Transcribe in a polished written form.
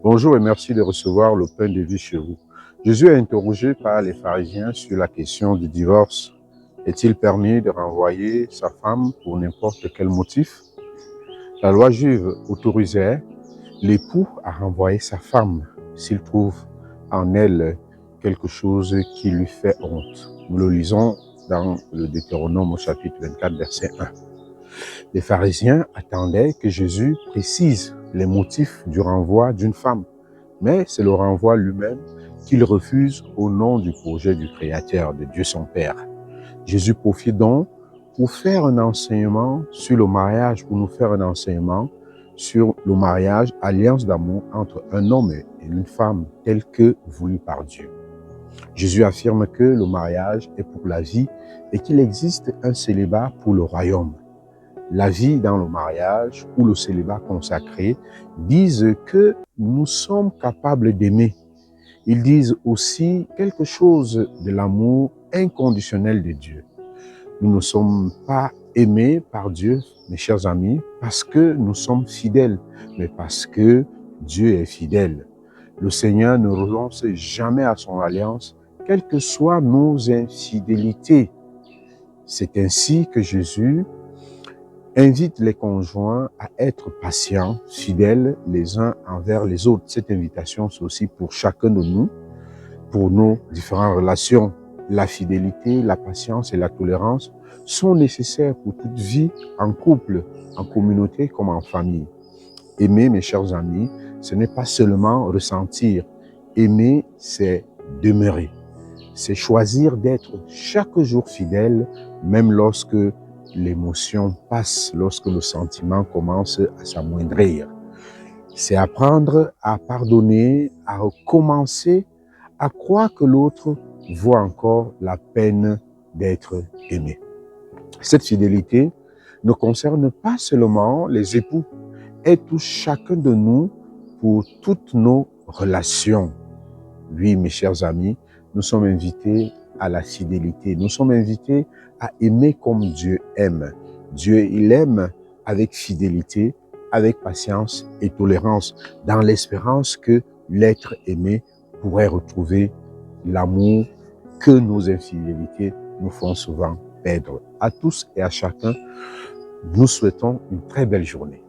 Bonjour et merci de recevoir le pain de vie chez vous. Jésus est interrogé par les pharisiens sur la question du divorce. Est-il permis de renvoyer sa femme pour n'importe quel motif? La loi juive autorisait l'époux à renvoyer sa femme s'il trouve en elle quelque chose qui lui fait honte. Nous le lisons dans le Deutéronome au chapitre 24, verset 1. Les pharisiens attendaient que Jésus précise les motifs du renvoi d'une femme. Mais c'est le renvoi lui-même qu'il refuse au nom du projet du Créateur, de Dieu son Père. Jésus profite donc pour faire un enseignement sur le mariage, pour nous faire un enseignement sur le mariage, alliance d'amour entre un homme et une femme, tel que voulu par Dieu. Jésus affirme que le mariage est pour la vie et qu'il existe un célibat pour le royaume. La vie dans le mariage ou le célibat consacré disent que nous sommes capables d'aimer. Ils disent aussi quelque chose de l'amour inconditionnel de Dieu. Nous ne sommes pas aimés par Dieu, mes chers amis, parce que nous sommes fidèles, mais parce que Dieu est fidèle. Le Seigneur ne renonce jamais à son alliance, quelles que soient nos infidélités. C'est ainsi que Jésus invite les conjoints à être patients, fidèles les uns envers les autres. Cette invitation, c'est aussi pour chacun de nous, pour nos différentes relations. La fidélité, la patience et la tolérance sont nécessaires pour toute vie en couple, en communauté comme en famille. Aimer, mes chers amis, ce n'est pas seulement ressentir. Aimer, c'est demeurer. C'est choisir d'être chaque jour fidèle, même lorsque l'émotion passe, lorsque le sentiment commence à s'amoindrir. C'est apprendre à pardonner, à recommencer, à croire que l'autre vaut encore la peine d'être aimé. Cette fidélité ne concerne pas seulement les époux, elle touche chacun de nous pour toutes nos relations. Oui, mes chers amis, nous sommes invités à la fidélité. Nous sommes invités à aimer comme Dieu aime. Dieu, il aime avec fidélité, avec patience et tolérance, dans l'espérance que l'être aimé pourrait retrouver l'amour que nos infidélités nous font souvent perdre. À tous et à chacun, nous souhaitons une très belle journée.